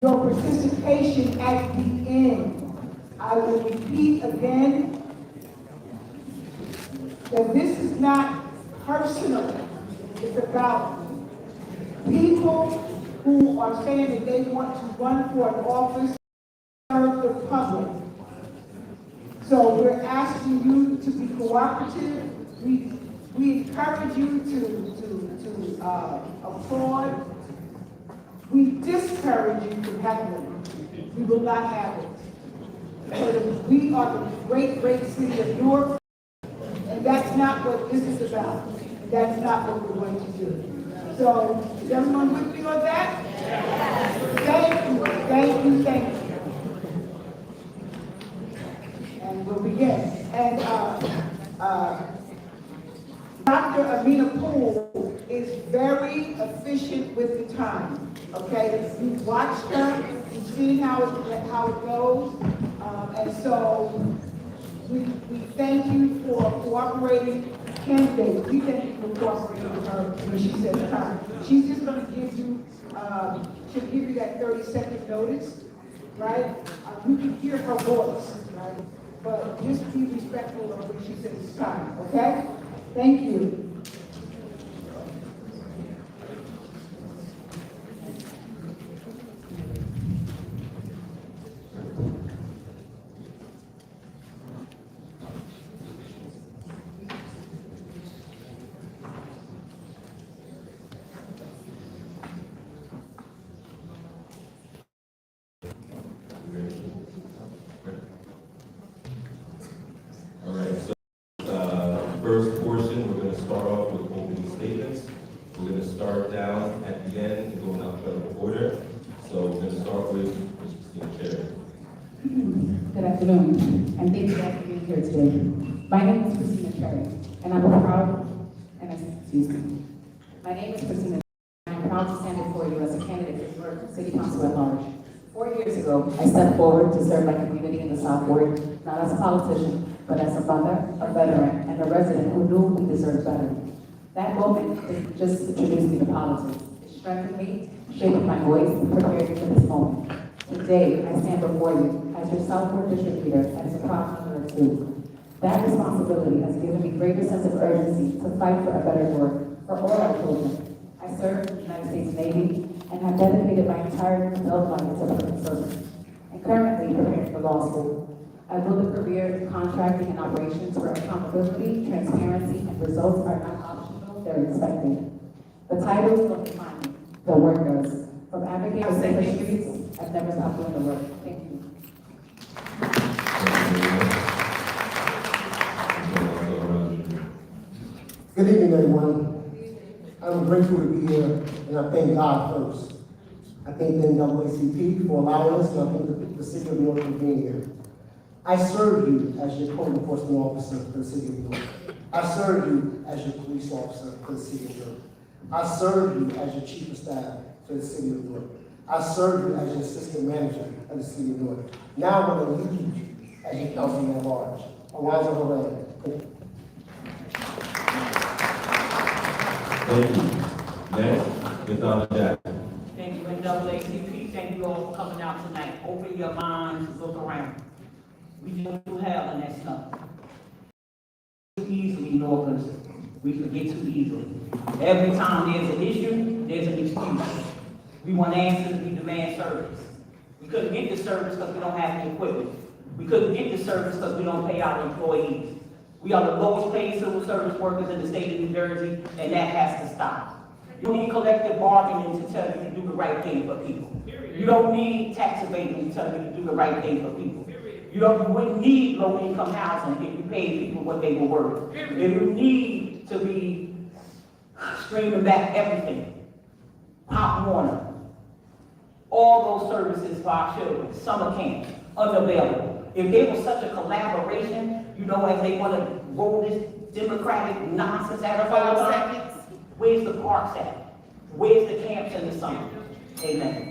your participation at the end. I will repeat again that this is not personal. It's about people who are saying that they want to run for an office to serve the public. So we're asking you to be cooperative. We encourage you to applaud. We discourage you from heckling. We will not have it. Because we are the great, great city of Newark, and that's not what this is about. That's not what we're going to do. So, is everyone with me on that? Yes. Thank you, thank you, thank you. And we'll begin. And Dr. Amina Poole is very efficient with the time. Okay, you've watched her, you've seen how it goes, and so we thank you for cooperating. Candidates, we thank you for cooperating with her when she says time. She's just going to give you, she'll give you that 30-second notice, right? You can hear her voice, right? But just be respectful of when she says it's time, okay? Thank you. First portion, we're going to start off with opening statements. We're going to start down at the end and go in alphabetical order. So we're going to start with Ms. Christina Cherry. Good afternoon, and thank you guys for being here today. My name is Christina Cherry, and I'm proud, My name is Christina Cherry, and I'm proud to stand before you as a candidate for Newark City Council at large. 4 years ago, I stepped forward to serve my community in the South Ward, not as a politician, but as a mother, a veteran, and a resident who knew we deserved better. That moment didn't just introduce me to politics. It strengthened me, shaped my voice, and prepared me for this moment. Today, I stand before you as your South Ward district leader and as a proud mother of two. That responsibility has given me greater sense of urgency to fight for a better Newark for all our children. I served in the United States Navy and have dedicated my entire adult life to public service, and currently preparing for law school. I built a career in contracting and operations where accountability, transparency, and results are not optional, they're expected. The titles don't define me, the work does. From advocating for safer streets, I've never stopped doing the work. Thank you. Good evening, everyone. I'm grateful to be here, and I thank God first. I thank the NAACP for allowing us, and I thank the City of Newark for being here. I serve you as your code enforcement officer for the City of Newark. I serve you as your police officer for the City of Newark. I serve you as your chief of staff for the City of Newark. I serve you as your assistant manager of the City of Newark. Now I'm going to lead you as your councilman at large. Alonzo Herrera. Thank you. Next, Ms. Donna Jackson. Thank you, NAACP. Thank you all for coming out tonight. Open your minds, look around. We don't do hell in that stuff. Easily, Norcans, we forget too easily. Every time there's an issue, there's an excuse. We want answers, we demand service. We couldn't get the service because we don't have the equipment. We couldn't get the service because we don't pay our employees. We are the lowest paid civil service workers in the state of New Jersey, and that has to stop. You don't need collective bargaining to tell you to do the right thing for people. You don't need tax evasion to tell you to do the right thing for people. You wouldn't need low-income housing if you paid people what they were worth. If you need to be streaming back everything, hot water, all those services for our children, summer camp, unavailable. If there was such a collaboration, you know, as they want to roll this democratic nonsense out of our seconds, where's the parks at? Where's the camps in the summer? Amen.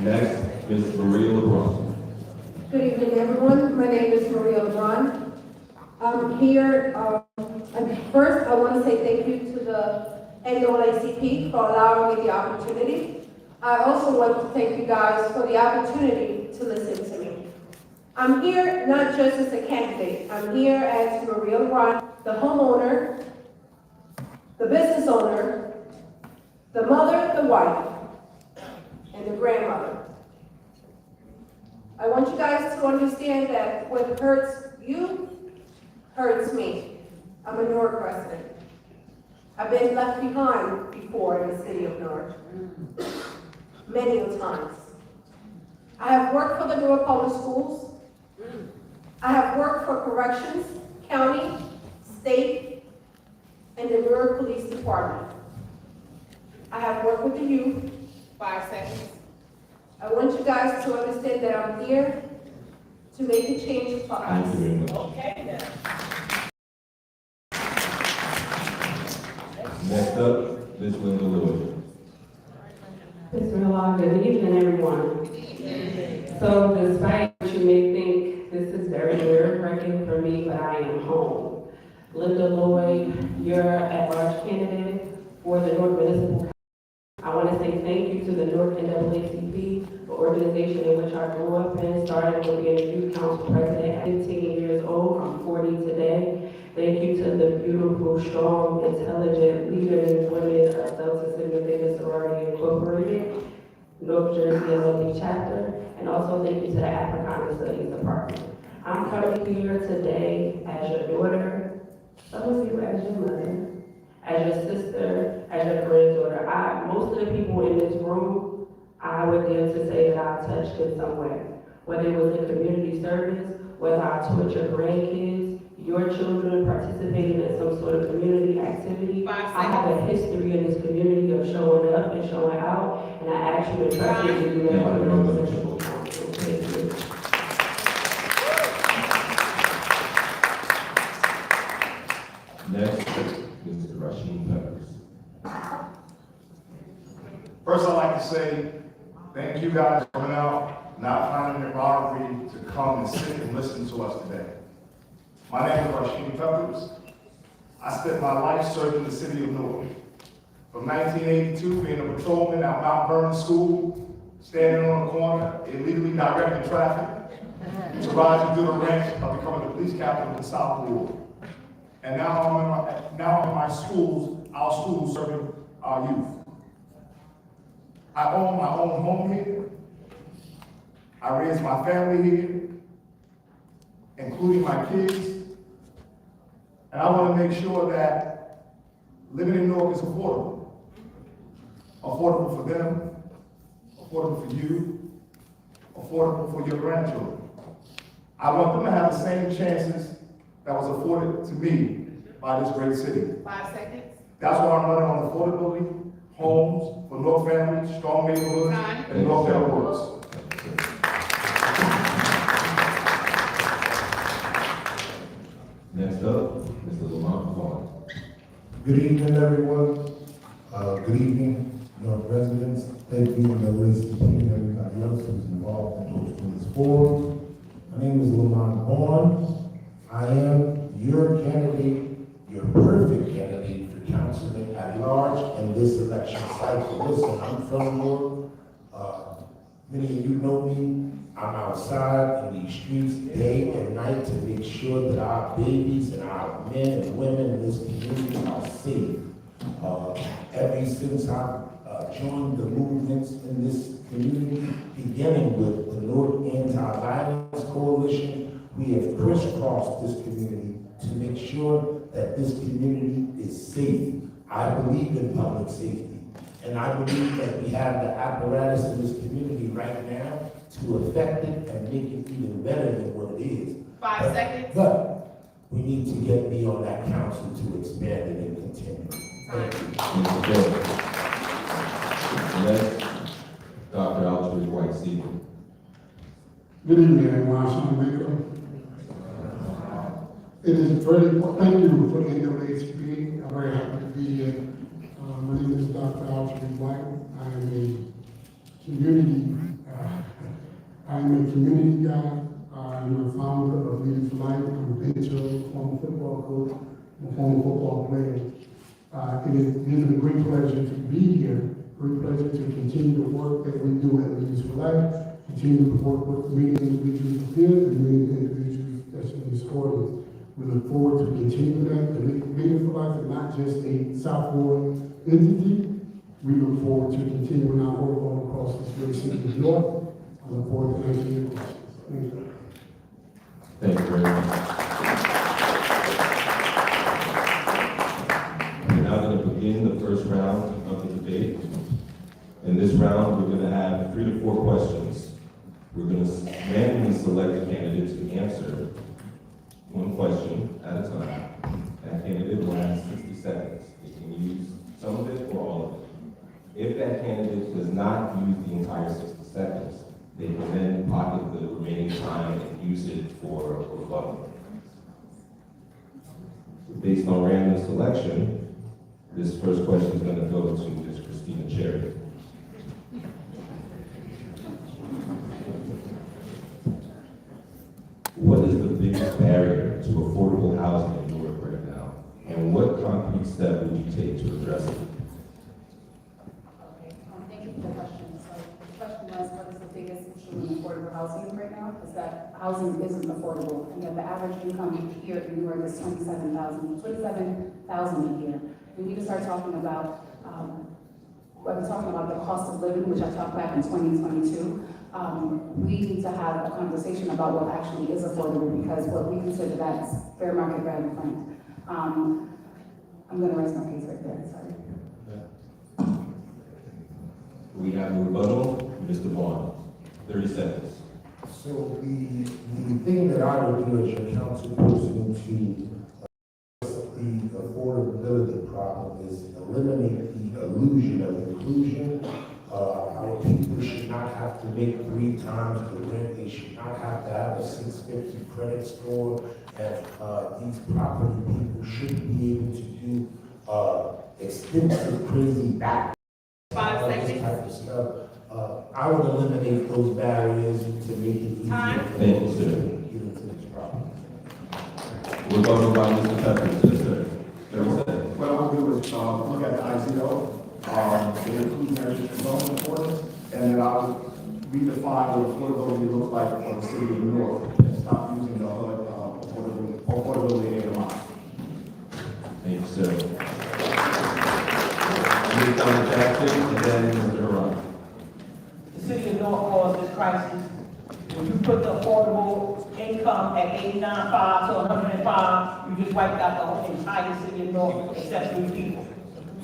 Next, Ms. Maria LeBron. Good evening, everyone. My name is Maria LeBron. I'm here. First, I want to say thank you to the NAACP for allowing me the opportunity. I also want to thank you guys for the opportunity to listen to me. I'm here not just as a candidate. I'm here as Maria Ron, the homeowner, the business owner, the mother, the wife, and the grandmother. I want you guys to understand that what hurts you hurts me. I'm a Newark resident. I've been left behind before in the city of Newark, many times. I have worked for the Newark Public Schools. I have worked for corrections, county, state, and the Newark Police Department. I have worked with the youth. 5 seconds. I want you guys to understand that I'm here to make a change for Thank us. you very much. Okay, then. Next up, Ms. Linda Lewis. Good evening, everyone. So despite what you may think, this is very nerve-wracking for me, but I am home. Linda Lloyd, you're at-large candidate for the Newark Municipal Council. I want to say thank you to the Newark NAACP, the organization in which I grew up in, started with being a youth council president at 15 years old. I'm 40 today. Thank you to the beautiful, strong, intelligent leaders, women of Delta Sigma Theta Sorority Incorporated, North Jersey LLE chapter, and also thank you to the Africana Studies Department. I'm coming here today as your daughter, some of you as your mother, as your sister, as your granddaughter. Most of the people in this room, I would dare to say that I touched in some way. Whether it was in community service, whether I taught your grandkids, your children participating in some sort of community activity. 5 I have a history in this community of showing up and showing out, and I ask you to trust me to do that for the Municipal Council. Thank you. Next, Mr. Rasheen Peppers. First, I'd like to say thank you guys for coming out, not finding it robbery to come and sit and listen to us today. My name is Rasheen Peppers. I spent my life serving the city of Newark. From 1982, being a patrolman at Mount Vernon School, standing on a corner, illegally directing traffic, to rising through the ranks of becoming the police captain of the South Ward. And now I'm in my schools, our schools serving our youth. I own my own home here. I raised my family here, including my kids. And I want to make sure that living in Newark is affordable. Affordable for them, affordable for you, affordable for your grandchildren. I want them to have the same chances that was afforded to me by this great city. 5 seconds. That's why I'm running on affordability, homes for North families, strong neighborhoods, Time. and North neighborhoods. Next up, Mr. Lamont Vaughn. Good evening, everyone. Good evening, North residents. Thank you, NAACP, and everybody else who's involved in hosting this forum. My name is Lamont Vaughn. I am your candidate, your perfect candidate for councilman at large in this election cycle. Listen, I'm from Newark. Many of you know me. I'm outside in these streets day and night to make sure that our babies and our men and women in this community are safe. Ever since I've joined the movements in this community, beginning with the North Anti-Violence Coalition, we have crisscrossed this community to make sure that this community is safe. I believe in public safety. And I believe that we have the apparatus in this community right now to affect it and make it even better than what it is. 5 seconds. But we need to get me on that council to expand it and continue. Thank you. Mr. Bill. Next, Dr. Aldridge White Senior. Good evening, everyone. It is very important. Thank you for the NAACP. I'm very happy to be here. My name is Dr. Aldridge White. I am a community guy. I'm a founder of Leaders for Life. I'm a bencher, former football coach, and a former football player. It is a great pleasure to be here, great pleasure to continue the work that we do at Leaders for Life, continue to work with many individuals here and many individuals that's in this audience. We look forward to continuing that, to make Leaders for Life is not just a South Ward entity. We look forward to continuing our work all across this great city of Newark. I look forward to answering your questions. Thank you. Thank you very much. We're now going to begin the first round of the debate. In this round, we're going to have 3 to 4 questions. We're going to randomly select a candidate to answer one question at a time. That candidate will have 60 seconds. They can use some of it or all of it. If that candidate does not use the entire 60 seconds, they can then pocket the remaining time and use it for rebuttal. Based on random selection, this first question is going to go to Ms. Christina Cherry. What is the biggest barrier to affordable housing in Newark right now? And what concrete step will you take to address it? Okay, thank you for the question. So the question was, what is the biggest issue in affordable housing right now? Is that housing isn't affordable, and yet the average income here in Newark is $27,000 a year. We need to start talking about, when we're talking about the cost of living, which I talked back in 2022. We need to have a conversation about what actually is affordable, because what we consider that is fair market value rent. I'm going to rest my case right there, sorry. We have a rebuttal, Mr. Vaughn. 30 seconds. So the thing that I would do as your council person to the affordability problem is eliminate the illusion of inclusion. Our people should not have to make 3 times the rent. They should not have to have a 650 credit score. And these property people shouldn't be able to do expensive, crazy back. 5 seconds. This type of stuff. I would eliminate those barriers to make it easier. Thank you, sir. Get into this problem. We're going by Mr. Peppers. Yes, sir. 30 seconds. What I would do is, look at the ICO, the inclusionary development ordinance, and then I would redefine what affordability looks like for the city of Newark, and stop using the HUD, affordability aid amount. Thank you, sir. Ms. Donna Jackson, and then Mr. Haran. The city of Newark caused this crisis. When you put the affordable income at 89.5 to 105, you just wiped out the whole entire city of Newark, except 3 people.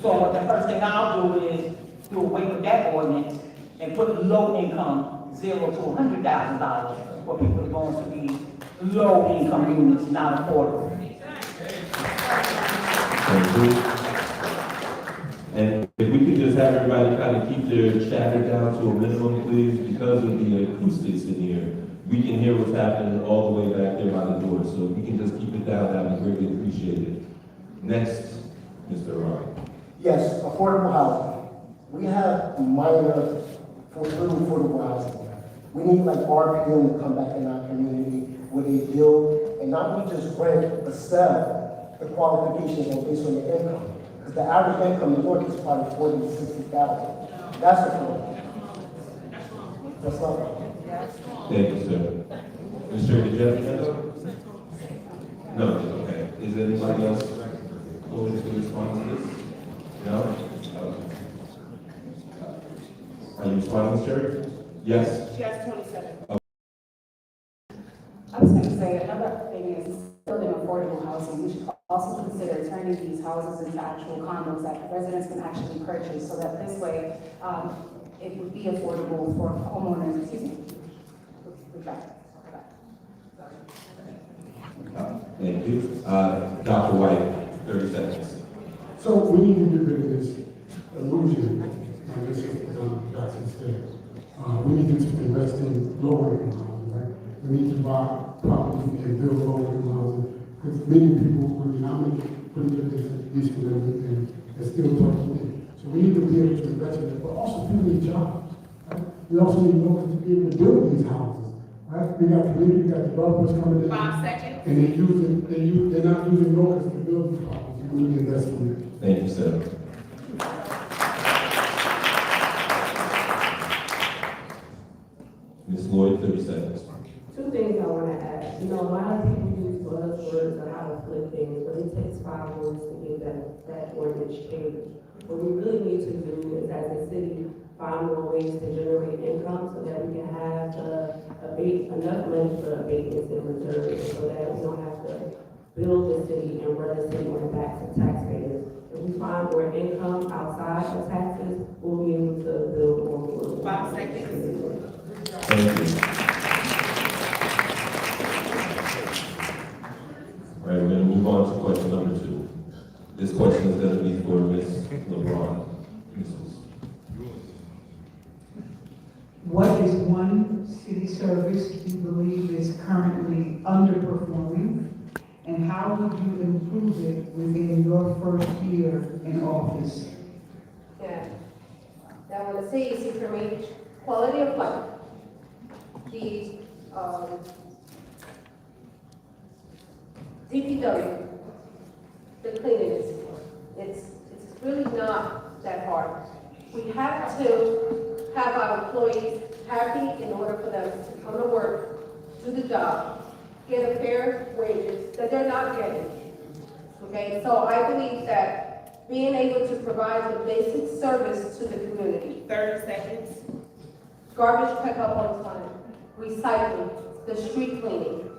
So what the first thing I'll do is do away with that ordinance and put low income, $0 to $100,000, where people are going to be low income units, not affordable. Thank you. And if we could just have everybody kind of keep their chatter down to a minimum, please, because of the acoustics in here. We can hear what's happening all the way back there by the door, so if we can just keep it down, that would be greatly appreciated. Next, Mr. Haran. Yes, affordable housing. We have minor, little affordable housing. We need like RPM to come back in our community where they build and not only just rent, but sell the qualifications are based on your income. Because the average income in Newark is probably 40 to 60,000. That's affordable. That's not right. Thank you, sir. Mr. Did you have anything? No, okay. Is there anybody else going to respond to this? No? Okay. Are you responding, sir? Yes? She has 20 seconds. I was going to say, another thing is building affordable housing. We should also consider turning these houses into actual condos that residents can actually purchase, so that this way, it would be affordable for homeowners, excuse me. Thank you. Dr. White, 30 seconds. So we need to get rid of this illusion, like this Jackson said. We need to invest in lower income housing, right? We need to buy property and build lower income housing. Because many people, when you're not making pretty good decent living and still talking. So we need to be able to invest in it, but also people need jobs. Right? We also need workers to be able to build these houses. Right? We got community, we got developers coming in. 5 seconds. And they're not using workers to build these properties. We we need to invest in it. Thank you, sir. Ms. Lloyd, 30 seconds. Two things I want to add. You know, a lot of people use buzzwords on how to flip things, but it takes 5 words to get that ordinance changed. What we really need to do is, as a city, find more ways to generate income so that we can have enough money for abatements and reserves, so that we don't have to build the city and run the city on the backs of taxpayers. If we find more income outside of taxes, we'll be able to build more. 5 seconds. Thank you. All right, we're going to move on to question number 2. This question is going to be for Ms. LeBron. What is one city service you believe is currently underperforming? And how would you improve it within your first year in office? Yeah. That one is easy for me. Quality of life. The DPW, the cleanliness. It's really not that hard. We have to have our employees happy in order for them to come to work, do the job, get a fair wages that they're not getting. Okay, so I believe that being able to provide the basic service to the community. 30 seconds. Garbage pickup on time, recycling, the street cleaning.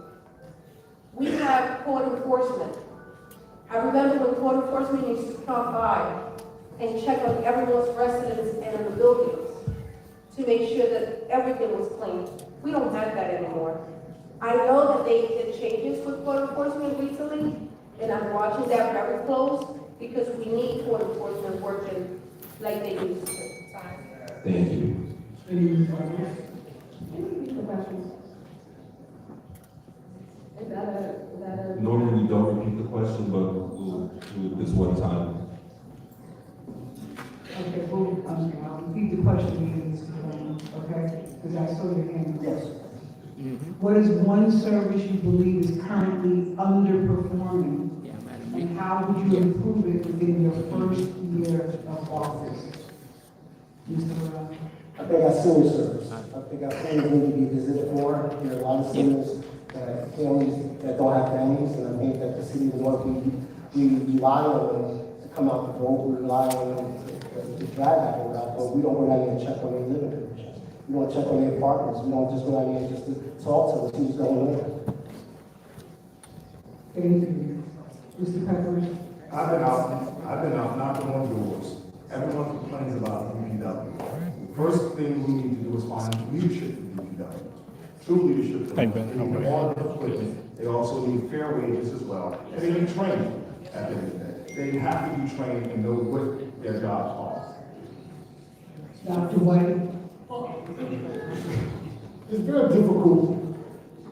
We have code enforcement. I remember when code enforcement used to come by and check on everyone's residence and the buildings to make sure that everything was clean. We don't have that anymore. I know that they did changes with code enforcement recently, and I'm watching that very close because we need code enforcement working like they used to. Thank you. Normally, we don't repeat the question, but we'll do it this one time. Okay, I'll repeat the question again, okay? Because I saw your hand. Yes. What is one service you believe is currently underperforming? And how would you improve it within your first year of office? Mr. I think our senior service. I think our seniors need to be visited more. There are a lot of seniors that have families that don't have families, and I think that the city of Newark, we rely on them to come out to vote. We rely on them to drive back and out, but we don't go down there and check on their living conditions. We don't check on their apartments. We don't just go down there just to talk to them, see what's going on. Anything? Mr. Pepperidge? I've been out knocking on doors. Everyone complains about DPW. First thing we need to do is find leadership for DPW. True leadership. They need all the equipment. They also need fair wages as well. And they need training at the end of the day. They have to be trained and know what their jobs are. Dr. White? It's very difficult.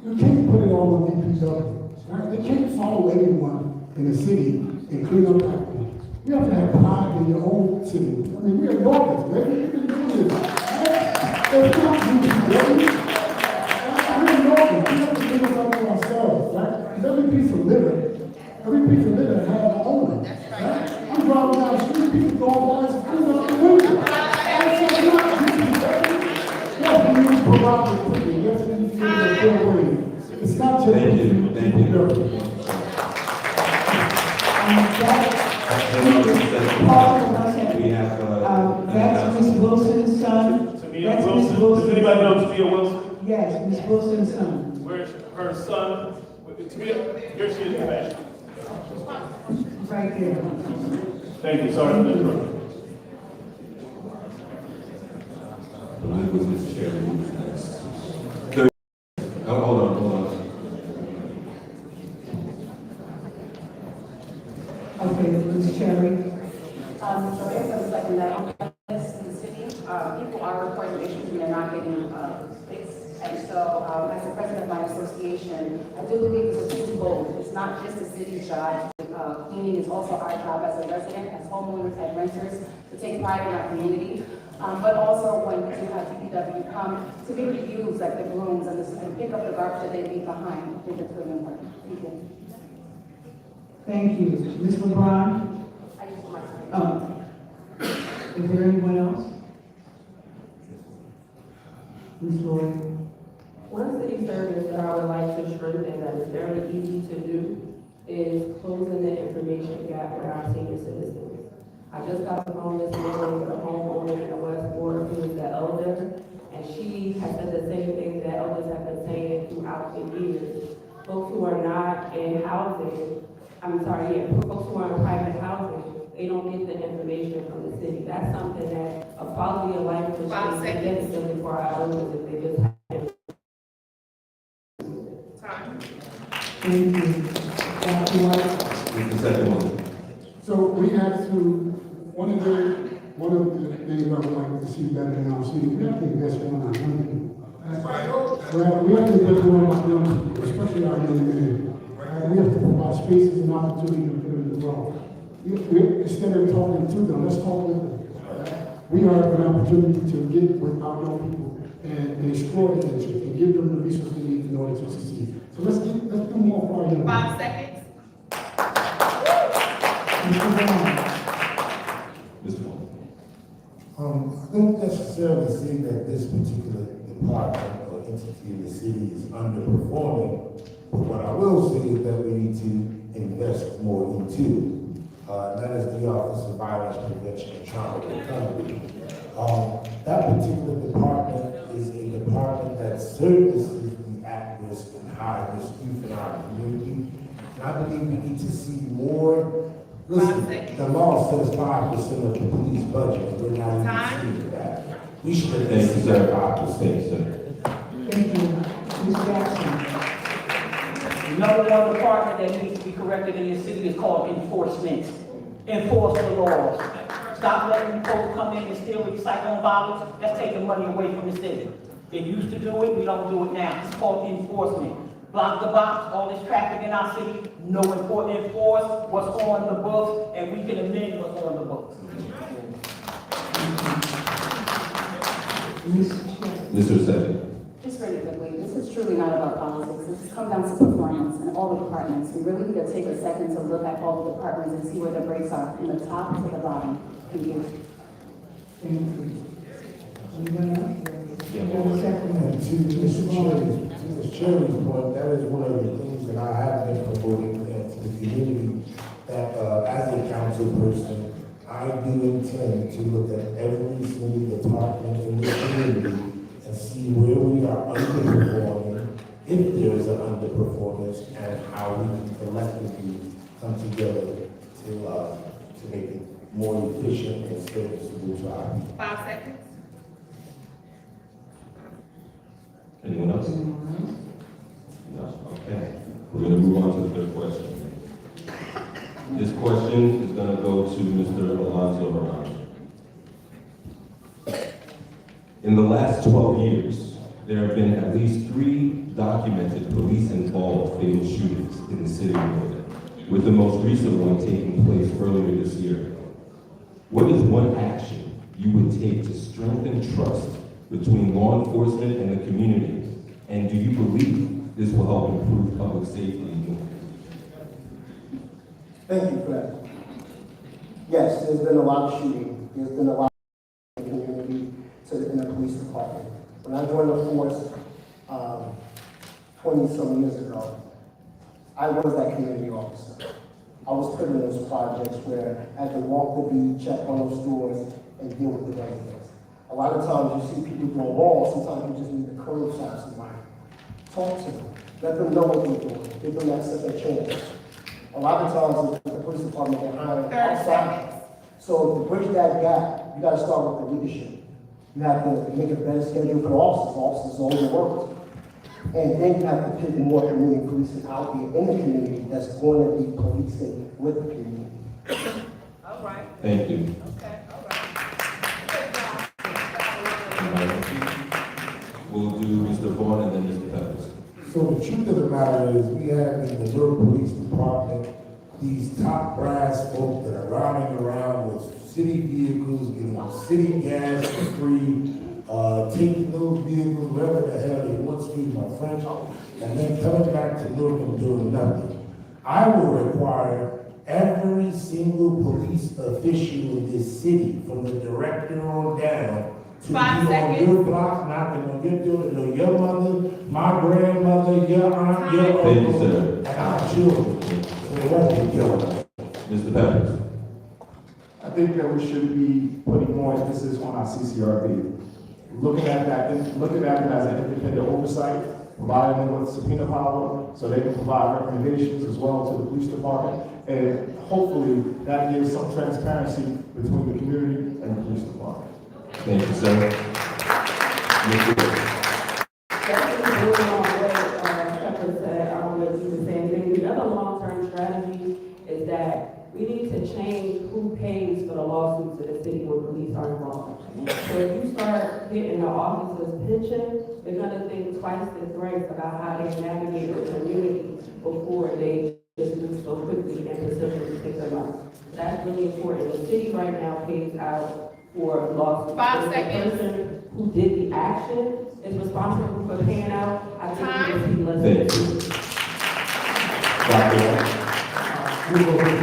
You can't put it all on DPW. Right? They can't follow anyone in the city and clean up after them. You have to have pride in your own city. I mean, we're Northern, baby. We've been doing this. Right? So it's not DPW. We're Northern. We have to do this under ourselves, right? Every piece of litter has an owner. Right? I'm driving down the street, people go by and clean up the window. That's not DPW. Yes, we need to provide the equipment. Yes, we need to give it a fair wage. It's not just Thank you. We have, That's Ms. Wilson's son. Tamia Wilson. Does anybody know Tamia Wilson? Yes, Ms. Wilson's son. Where's her son? Tamia, here she is in the back. Right there. Thank you, sorry for interrupting. I believe it was Mr. Chairman who was next. Hold on. Okay, Ms. Cherry. So as I was like, in the city, people are reporting issues and they're not getting fixed. And so, as the president of my association, I do believe it's a twofold. It's not just the city's job. Cleaning is also our job as a resident, as homeowners, as renters, to take pride in our community. But also when we do have DPW come to be reused, like the brooms and pick up the garbage that they leave behind. I think it's really important. Thank you. Thank you. Ms. LeBron? Is there anyone else? Ms. Lloyd? One city service that I would like to strengthen that is very easy to do is closing the information gap with our senior citizens. I just got the phone this morning with a homeowner in the West Ward who is the elder, and she has said the same thing that elders have been saying throughout the years. Folks who are not in housing, folks who are in private housing, they don't get the information from the city. That's something that a quality of life would change significantly for our elders if they just had. Thank you. Dr. White? The second one. So we have to, one of the things I would like to see better in our city, we have to invest more in our young people. Well, we have to invest more in our young people, especially our young men. We have to provide spaces and opportunities for them to grow. Instead of talking to them, let's talk with them. We have an opportunity to get with our young people and explore them and give them the resources they need in order to succeed. So let's do more for our young people. 5 seconds. Mr. Moore. I don't necessarily say that this particular department or entity in the city is underperforming, but what I will say is that we need to invest more into. That is the Office of Violence Prevention and Trauma Recovery. That particular department is a department that services the at-risk and high-risk youth in our community. And I believe we need to see more. Listen, the law says 5% of the police budget, and we're not even seeing that. We should have Thank you, sir. 5%, sir. Thank you. Ms. Jackson? Number one department that needs to be corrected in this city is called enforcement. Enforce the laws. Stop letting folks come in and steal recycling bottles. That's taking money away from the city. They used to do it, we don't do it now. It's called enforcement. Block the box, all this traffic in our city, no enforce what's on the books, and we can amend what's on the books. Mr. Second. Just really quickly, this is truly not about politics. This has come down to performance in all the departments. We really need to take a second to look at all the departments and see where the breaks are, from the top to the bottom. Thank you. Thank you. Anyone else? And to Mr. Chairman's point, that is one of the things that I have been promoting to the community, that as a council person, I do intend to look at every single department in the community and see where we are underperforming, if there is an underperformance, and how we can collectively come together to make it more efficient and serviceable to our people. 5 seconds. Anyone else? No. Okay. We're going to move on to the third question. This question is going to go to Mr. Alonzo Moran. In the last 12 years, there have been at least 3 documented police-involved fatal shootings in the city of Newark, with the most recent one taking place earlier this year. What is one action you would take to strengthen trust between law enforcement and the community? And do you believe this will help improve public safety in Newark? Thank you for that. Yes, there's been a lot of shooting. There's been a lot in the community in the police department. When I joined the force 20-some years ago, I was that community officer. I was put in those projects where I had to walk the beat, check on those stores, and deal with the residents. A lot of times you see people doing wrong, sometimes you just need to curbside somebody. Talk to them. Let them know what they're doing. Give them that second chance. A lot of times the police department can hire outside. So to bridge that gap, you gotta start with the leadership. You have to make a better schedule for the officers. Officers are overworked. And then you have to put more community policing out there in the community that's going to be policing with the community. All right. Thank you. Okay, all right. We'll do Mr. Vaughn and then Mr. Peppers. So the truth of the matter is, we have in the Newark Police Department these top brass folk that are riding around with city vehicles, getting city gas for free, taking those vehicles wherever the hell they want, excuse my French, and then coming back to Newark and doing nothing. I will require every single police official in this city, from the director on down, to be 5 on seconds. your block, knocking on your door, to know your mother, my grandmother, your aunt, your Thank you, uncle, sir. and our children. So it won't be killed. Mr. Peppers. I think that we should be putting more emphasis on our CCRB. Looking at it as an independent oversight, providing them with subpoena power so they can provide recommendations as well to the police department. And hopefully that gives some transparency between the community and the police department. Thank you, sir. Mr. Wood. Definitely building on what Pepper said, I want to do the same thing. The other long-term strategy is that we need to change who pays for the lawsuits in the city when police are involved. So if you start getting the officers' pension, they're gonna think twice as thrice about how they navigate the community before they just move so quickly and specifically pick them up. That's really important. The city right now pays out for lawsuits. 5 But if seconds. the person who did the action is responsible for paying out, I think Time. we will see Thank less. you. Dr. Wong. We go back to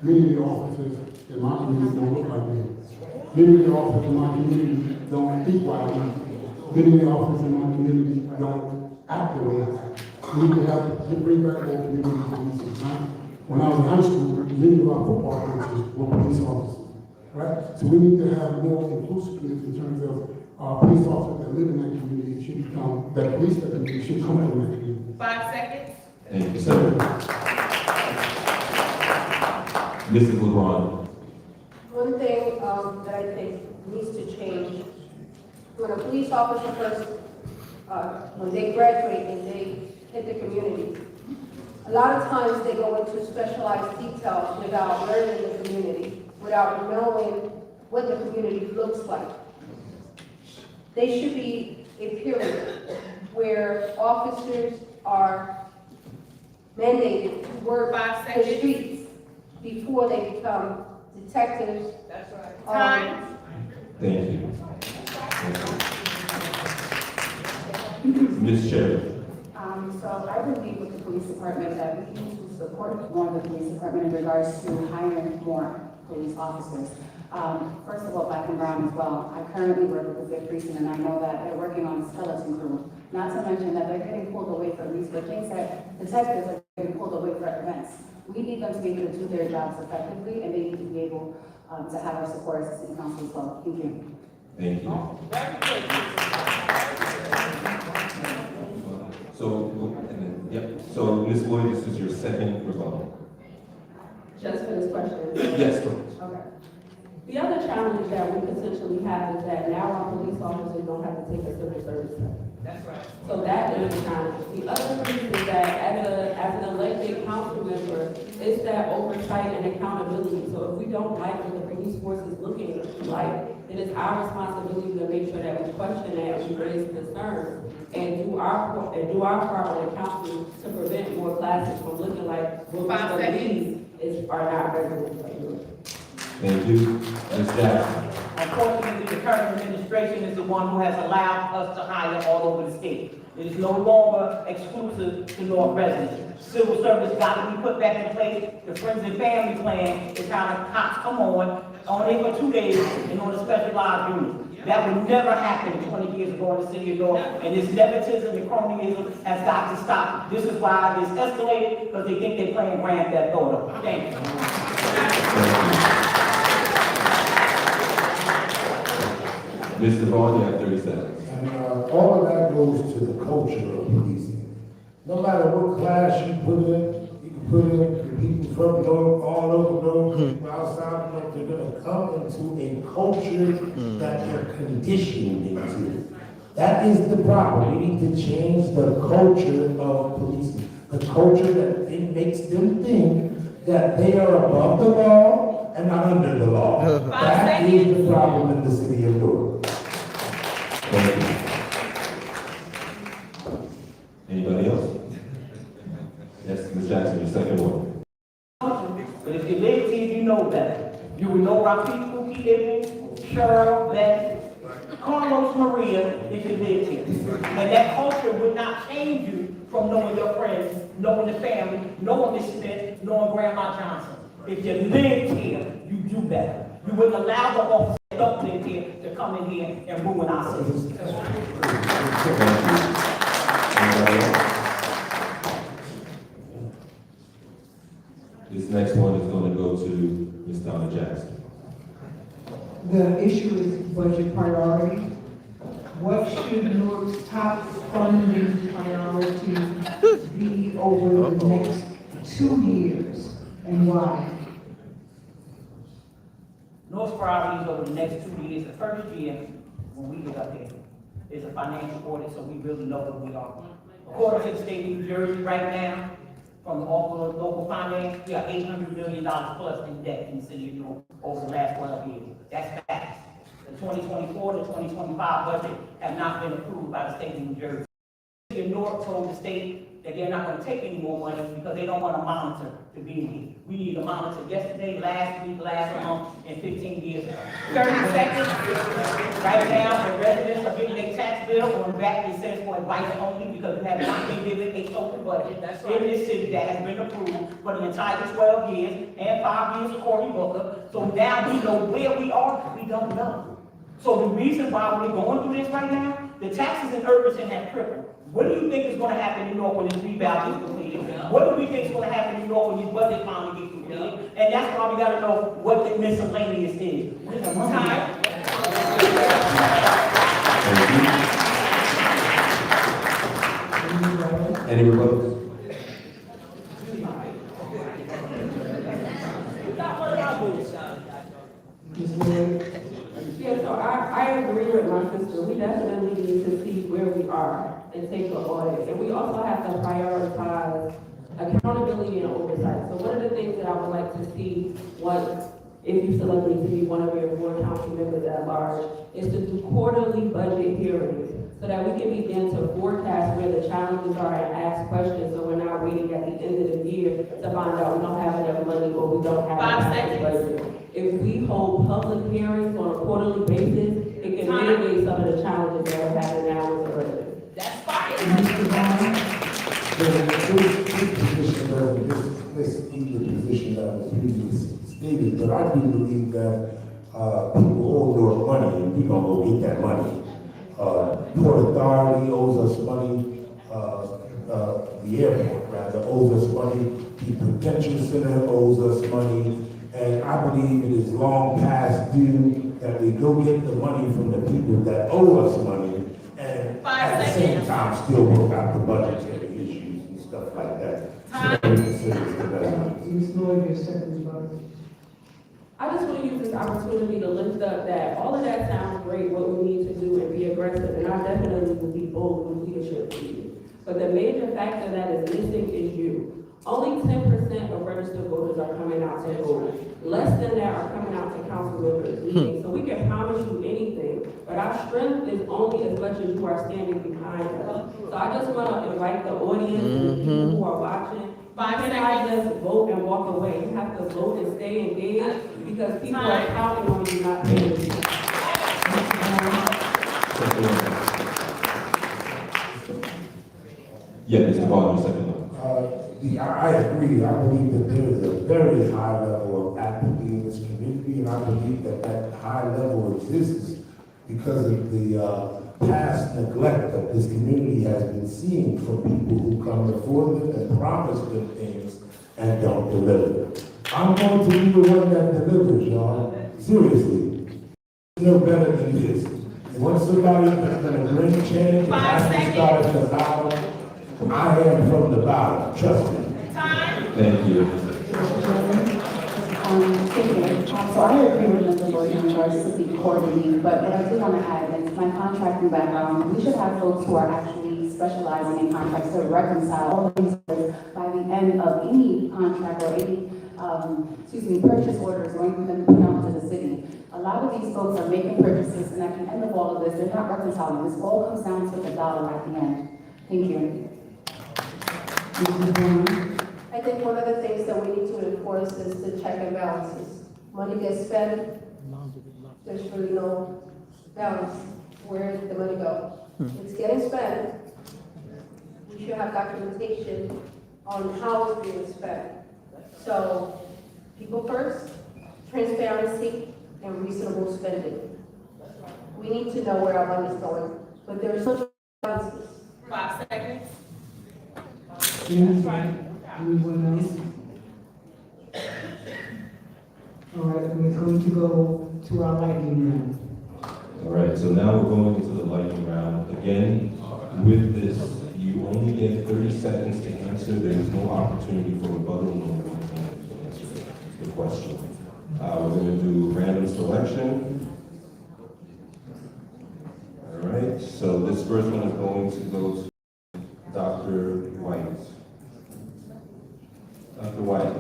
many of the officers in my community don't look like me. Many of the officers in my community don't speak like me. Many of the officers in my community don't act the way I act. We need to bring back more community policing, right? When I was in high school, many of our football coaches were police officers, right? So we need to have more inclusiveness in terms of police officers that live in that community should become, that police that community should come from that community. 5 seconds. Thank you, sir. Mrs. LeBron. One thing that I think needs to change, when a police officer first, when they graduate and they hit the community, a lot of times they go into specialized details without learning the community, without knowing what the community looks like. They should be a period where officers are mandated to work 5 the seconds. streets before they become detectives. That's right. Um, Time. Thank you. Ms. Sherry. So I believe with the police department that we need to support more of the police department in regards to hiring more police officers. First of all, black and brown as well. I currently work with the Fifth Precinct, and I know that they're working on a skeleton crew. Not to mention that they're getting pulled away for these for things that detectives are getting pulled away for events. We need them to be able to do their jobs effectively, and they need to be able to have our support as a city council as well. Thank you. Thank you. So, Ms. Lloyd, this is your second rebuttal. Just for this question. Yes, please. Okay. The other challenge that we potentially have is that now our police officers don't have to take a civil service test. That's right. So that is a challenge. The other piece is that as an elected council member, it's that oversight and accountability. So if we don't like what the police force is looking like, then it's our responsibility to make sure that we question that, we raise concerns, and do our part on the council to prevent more classes from looking like what 5 we seconds. believe are not residents of Newark. Thank you. Ms. Jackson. Unfortunately, the current administration is the one who has allowed us to hire all over the state. It is no longer exclusive to North residents. Civil service got to be put back in place. The Friends and Family Plan is how the cops come on it for 2 days and on a specialized unit. That would never happen 20 years ago in the city of Newark, and this nepotism and cronyism has got to stop. This is why it's escalated, because they think they're playing Grand Theft Auto. Thank you. Mr. Vaughn, you have 30 seconds. And all of that goes to the culture of policing. No matter what class you put in, you can put in the people from North, all over North, people outside North, they're gonna come into a culture that they're conditioned into. That is the problem. We need to change the culture of policing. The culture that it makes them think that they are above the law and not under the law. That is the problem in the city of Newark. Thank you. Anybody else? Yes, Ms. Jackson, your second one. But if you live here, you know better. You would know our people, he lived in, Cheryl, Ben, Carlos, Maria, if you lived here. And that culture would not change you from knowing your friends knowing the family, knowing Miss Smith, knowing Grandma Johnson. If you lived here, you do better. You wouldn't allow the officers that don't live here to come in here and ruin our citizens. This next one is going to go to Ms. Donna Jackson. The issue is budget priority. What should Newark's top funding priority be over the next 2 years, and why? North's priorities over the next 2 years, the first year, when we get up there, is a financial audit, so we really know where we are. According to the state of New Jersey right now, from the Office of Local Finance, we are $800 million plus in debt in the city of Newark over the last 12 years. That's facts. The 2024 to 2025 budget have not been approved by the state of New Jersey. The city of Newark told the state that they're not going to take any more money because they don't want a monitor to be here. We need a monitor yesterday, last week, last month, and 15 years ago. 30 seconds. Right now, the residents are getting their tax bill on the back. It says for advice only because we have not been given a total budget in this city that has been approved for the entire 12 years and 5 years of Cory Booker. So now we know where we are. We don't know. So the reason why we're going through this right now, the taxes in Irvington have tripled. What do you think is going to happen in Newark when this rebound is completed? What do we think is going to happen in Newark when this budget finally gets completed? And that's why we got to know what the miscellaneous is. Time. Any rebuttals? Yeah, so I agree with my sister. We definitely need to see where we are and take an audit. And we also have to prioritize accountability and oversight. So one of the things that I would like to see once, if you select me to be one of your board council members at large, is to do quarterly budget hearings so that we can begin to forecast where the challenges are and ask questions so we're not waiting at the end of the year to find out we don't have enough money or we don't have enough budget. If we hold public hearings on a quarterly basis, it can mitigate some of the challenges that we're having now with the residents. That's fine. This position that was previously stated, but I do believe that people owe Newark money, and we gonna go get that money. Port Authority owes us money, the airport rather owes us money, the detention center owes us money, and I believe it is long past due that we go get the money from the people that owe us money, and at the same time still work out the budgetary issues and stuff like that. So that we consider it's the best. I just want to use this opportunity to lift up that all of that sounds great, what we need to do and be aggressive, and I definitely will be bold with leadership for you. But the major factor that is missing is you. Only 10% of registered voters are coming out to vote. Less than that are coming out to council members meetings. So we can promise you anything, but our strength is only as much as you are standing behind us. So I just want to invite the audience and the people who are watching. You cannot just vote and walk away. You have to vote and stay engaged because people are counting on you not paying attention. Yeah, Mr. Baldwin, second. I agree. I believe that there is a very high level of apathy in this community, and I believe that that high level exists because of the past neglect that this community has been seeing from people who come before them and promise them things and don't deliver. I'm going to be the one that delivers, y'all. Seriously. No better than this. You want somebody that's going to bring change and have to start at the bottom? I am from the bottom, trust me. Thank you. So I agree with Mr. Lloyd in regards to the quarterly, but what I do want to add is my contracting background, we should have folks who are actually specializing in contracts to reconcile all of these by the end of any contract or any, purchase orders or anything put out to the city. A lot of these folks are making purchases, and at the end of all of this, they're not reconciling. This all comes down to the dollar at the end. Thank you. I think one of the things that we need to enforce is the check and balances. Money gets spent, there's really no balance. Where did the money go? It's getting spent. We should have documentation on how it's being spent. So, people first, transparency, and reasonable spending. We need to know where our money's going, but there's such balances. 5 seconds. Anyone else? All right, we're going to go to our lightning round. All right, so now we're going into the lightning round. Again, with this, you only get 30 seconds to answer. There is no opportunity for rebuttal, no one can answer the question. We're going to do random selection. All right, so this first one is going to go to Dr. White. Dr. White,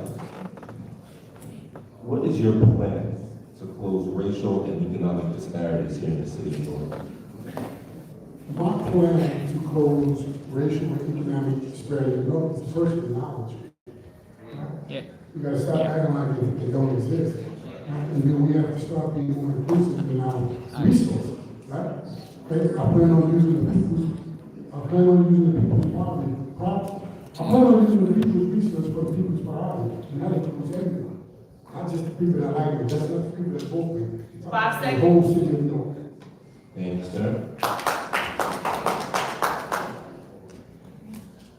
what is your plan to close racial and economic disparities here in the city of Newark? My plan to close racial and economic disparity is first with knowledge. Yeah. We gotta stop acting like they don't exist. And then we have to start being more inclusive in our resources, right? Okay, I plan on using the people's poverty, I plan on using the people's resources for the people's priority, and that includes everyone. Not just the people that like it, that's not the people that vote for it. 5 The whole city of New York. Thank you, sir.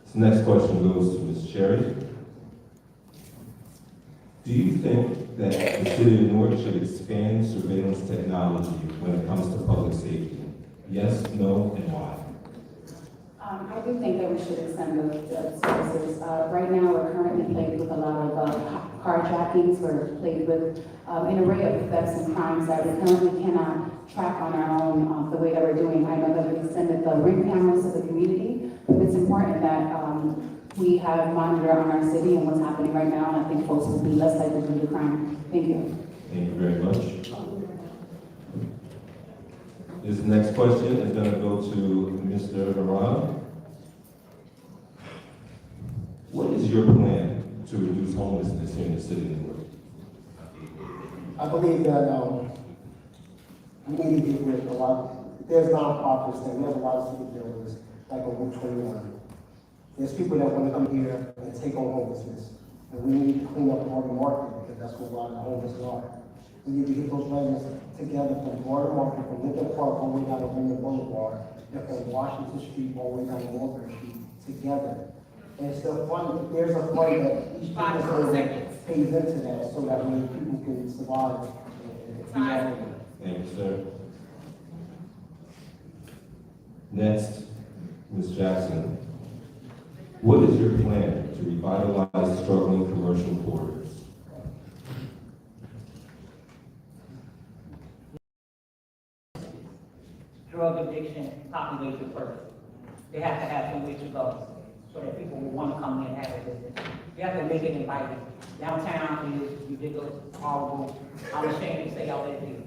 This next question goes to Ms. Cherry. Do you think that the city of Newark should expand surveillance technology when it comes to public safety? Yes, no, and why? I do think that we should extend the services. Right now, we're currently plagued with a lot of carjackings. We're plagued with an array of thefts and crimes that we currently cannot track on our own the way that we're doing. I know that we extended the ring cameras to the community, but it's important that we have monitor on our city and what's happening right now, and I think folks will be less likely to do the crime. Thank you. Thank you very much. This next question is going to go to Mr. Haran. What is your plan to reduce homelessness here in the city of Newark? I believe that, we need to get rid of a lot, there's nonprofits, and we have a lot of city buildings, like on Route 21. There's people that want to come here and take on homelessness. And we need to clean up Broader Market, because that's where a lot of the homeless are. We need to get those residents together from Broader Market, from Lincoln Park, all the way down to Union Boulevard, and from Washington Street, all the way down to Walker Street, together. And it's the fund, there's a fund that each person pays into that, so that way people can survive. And Thank you, sir. Next, Ms. Jackson. What is your plan to revitalize struggling commercial corridors? Drug addiction, population first. They have to have somewhere to go, so that people will want to come here and have a business. You have to make it inviting. Downtown is ridiculous, horrible. I'm ashamed to say I live here,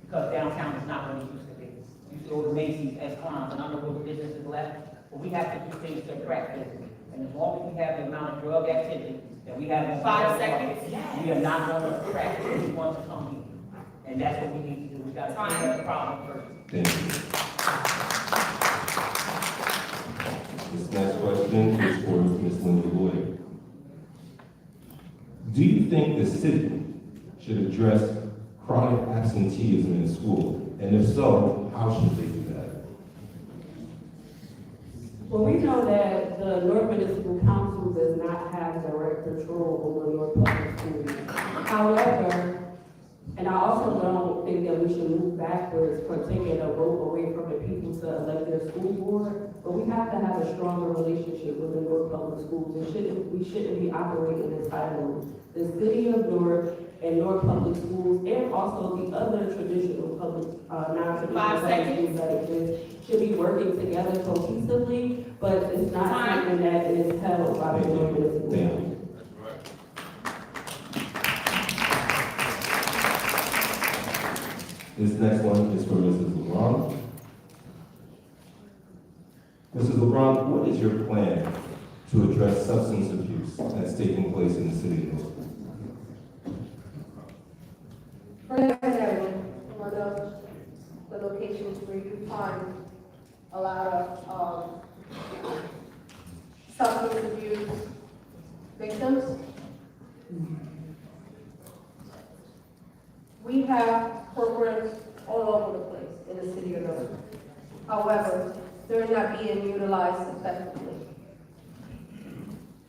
because downtown is not what it used to be. You used to go to Macy's, S-Cons, and I don't know what businesses left, but we have to do things to attract business. And as long as we have the amount of drug activity that we have in 5 seconds. we are not going to attract anyone to come here. And that's what we need to do. We got to clean up the problem first. Thank you. This next question is for Ms. Linda Lloyd. Do you think the city should address chronic absenteeism in school? And if so, how should they do that? Well, we know that the Newark Municipal Council does not have direct control over Newark Public Schools. However, and I also don't think that we should move backwards for taking a vote away from the people to elect their school board, but we have to have a stronger relationship with the Newark Public Schools. We shouldn't be operating as silos. The city of Newark and Newark Public Schools, and also the other traditional public, non-traditional 5 public seconds. schools that exist, should be working together cohesively, but it's not something that is held by the Newark Municipal Thank Council. you. This next one is for Mrs. LeBron. Mrs. LeBron, what is your plan to address substance abuse that's taking place in the city of Newark? One of the locations where you find a lot of substance abuse, victims. We have programs all over the place in the city of Newark. However, they're not being utilized effectively.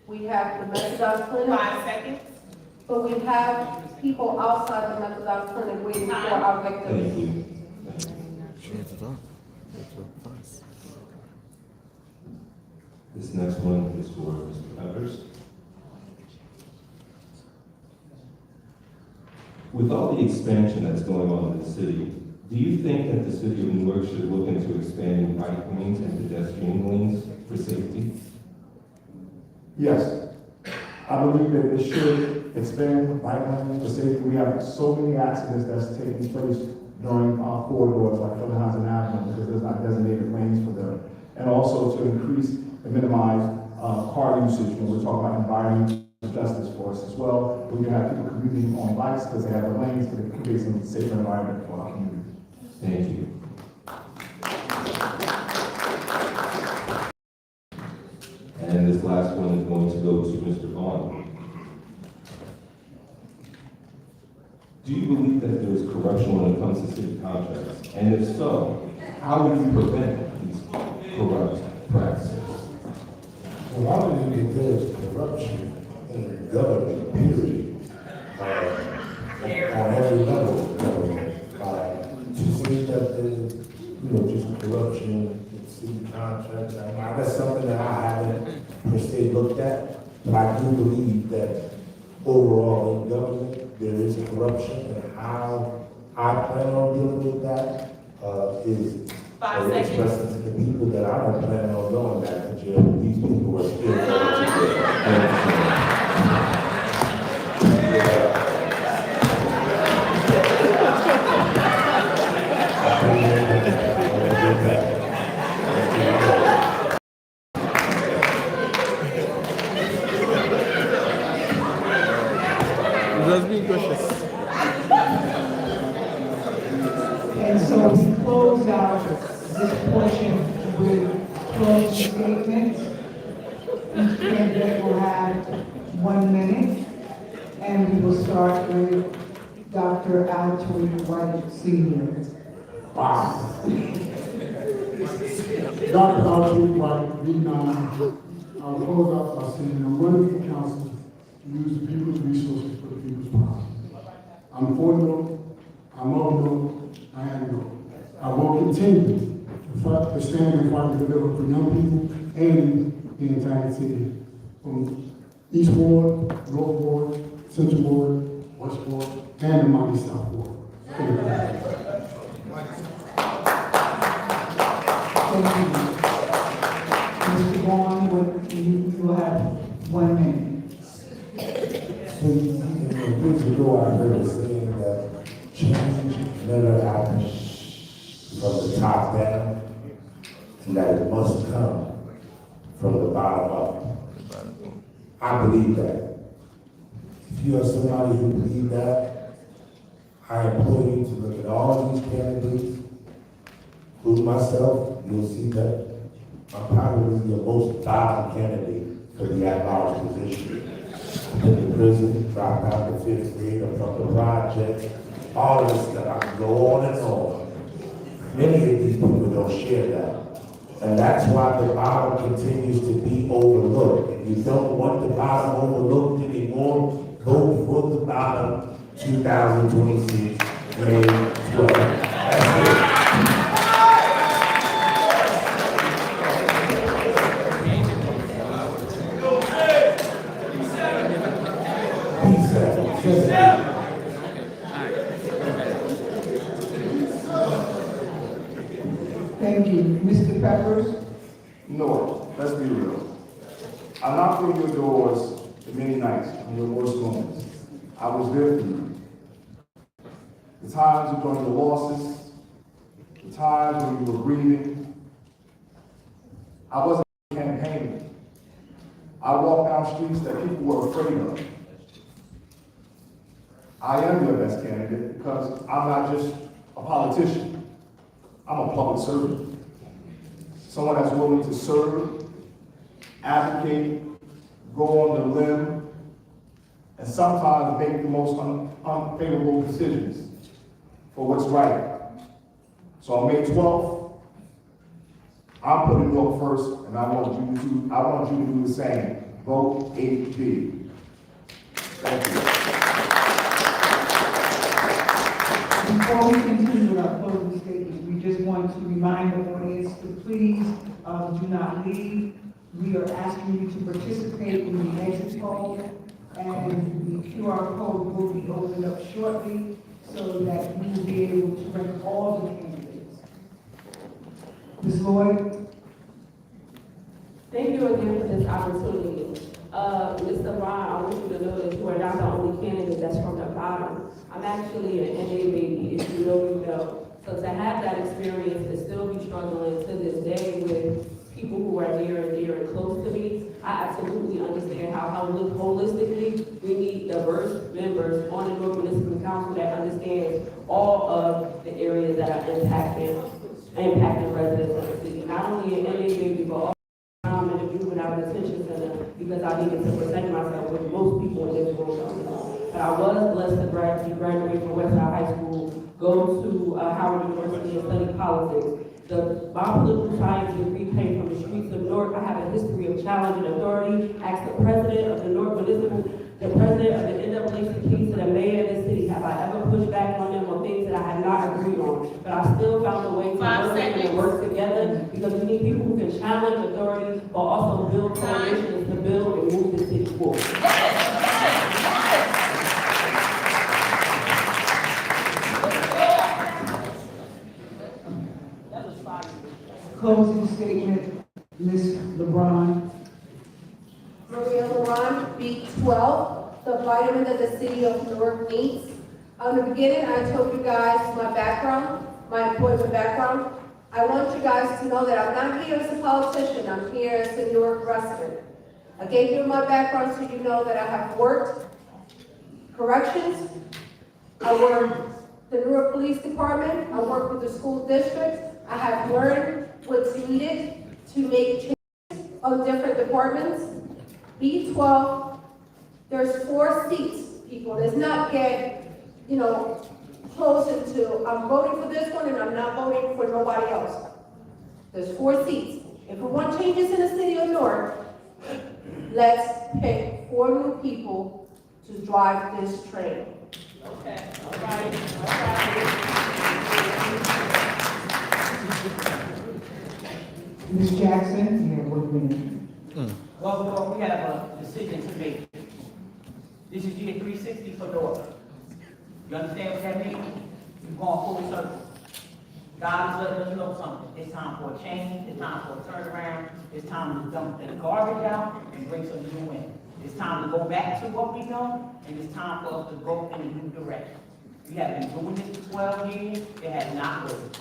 We have the Methodist clinic, 5 seconds. but we have people outside the Methodist clinic waiting for our Thank victims. you. This next one is for Mr. Peppers. With all the expansion that's going on in the city, do you think that the city of Newark should look into expanding bike lanes and pedestrian lanes for safety? Yes, I believe that it should expand bike lanes for safety. We have so many accidents that's taking place during our corridors like Philhausen Avenue because there's not designated lanes for them. And also to increase and minimize car usage when we're talking about environmental justice for us as well. We can have people commuting on bikes because they have the lanes, but it creates a safer environment for our community. Thank you. And this last one is going to go to Mr. Vaughn. Do you believe that there is corruption when it comes to city contracts? And if so, how would you prevent these corrupt practices? Well, I believe that there's corruption in government, period, on every level of government. To say that there's, just corruption in city contracts, that's something that I haven't per se looked at, but I do believe that overall in government, there is corruption, and how I plan on dealing with that is 5 seconds. expressing to the people that I don't plan on going back to jail. These people are still going to jail. And so we close out this portion with closing statements. Each candidate will have 1 minute, and we will start with Dr. Altoid White Senior. Wow. Dr. Altoid White, B9, I'll close out by saying I'm running for council to use the people's resources for the people's problems. I'm for no, I'm of no, I am no. I will continue to fight, to stand and fight to deliver for young people and the entire city. From East Ward, North Ward, Central Ward, West Ward, and the mighty South Ward. Thank you. Thank you. Mr. Vaughn, you will have 1 minute. Years ago, I heard it saying that change never happens from the top down, and that it must come from the bottom up. I believe that. If you are somebody who believes that, I implore you to look at all these candidates, including myself. You'll see that I'm probably the most violent candidate for the at-large position. In the prison, dropped out the 5th grade, or from the project, all of this stuff, I can go on and on. Many of these people don't share that. And that's why the bottom continues to be overlooked. If you don't want the bottom overlooked anymore, vote for the bottom 2026, May 12th. That's it. Thank you. Mr. Peppers? No, let's be real. I knocked on your doors many nights on your worst moments. I was there for you. The times you during the losses, the times when you were grieving. I wasn't campaigning. I walked down streets that people were afraid of. I am your best candidate because I'm not just a politician. I'm a public servant. Someone that's willing to serve, advocate, go on the limb, and sometimes make the most unfavorable decisions for what's right. So on May 12th, I'm putting Newark first, and I want you to do the same. Vote 8B. Thank you. Before we continue with our closing statements, we just want to remind the audience to please do not leave. We are asking you to participate in the exit poll, and the QR code will be opened up shortly so that you will be able to rank all the candidates. Ms. Lloyd? Thank you again for this opportunity. Mr. Ron, I want you to know that you are not the only candidate that's from the bottom. I'm actually an NA baby, if you know, you know. So to have that experience and still be struggling to this day with people who are near and dear and close to me, I absolutely understand how holistically we need diverse members on the Newark Municipal Council that understands all of the areas that are impacting residents of the city. Not only an NA baby, but also in the juvenile detention center, because I needed to protect myself with most people in this room. But I was blessed to graduate from Westside High School, go to Howard University and study politics. My political science degree came from the streets of Newark. I have a history of challenging authority, asked the president of the Newark Municipal, the president of the NAACP, to the mayor of the city, have I ever pushed back on them on things that I had not agreed on? But I still found a way to work together, because we need people who can challenge authority, but also build coalitions to build and move the city forward. Closing statement, Ms. LeBron. Maria Laurent, B12, the vitamin that the city of Newark needs. In the beginning, I told you guys my background, my employment background. I want you guys to know that I'm not here as a politician, I'm here as a Newark resident. I gave you my background so you know that I have worked corrections, I worked the Newark Police Department, I worked with the school district, I have learned what's needed to make changes on different departments. B12, there's 4 seats, people. Let's not get, close into, I'm voting for this one and I'm not voting for nobody else. There's 4 seats. If we want changes in the city of Newark, let's pick 4 new people to drive this train. Okay, all right. Ms. Jackson, you have 1 minute. Well, we have a decision to make. This is year 360 for Newark. You understand what that means? You've gone full circle. God is letting us know something. It's time for a change. It's time for a turnaround. It's time to dump the garbage out and bring some new in. It's time to go back to what we know, and it's time for us to go in a new direction. We have been doing this for 12 years. It has not worked.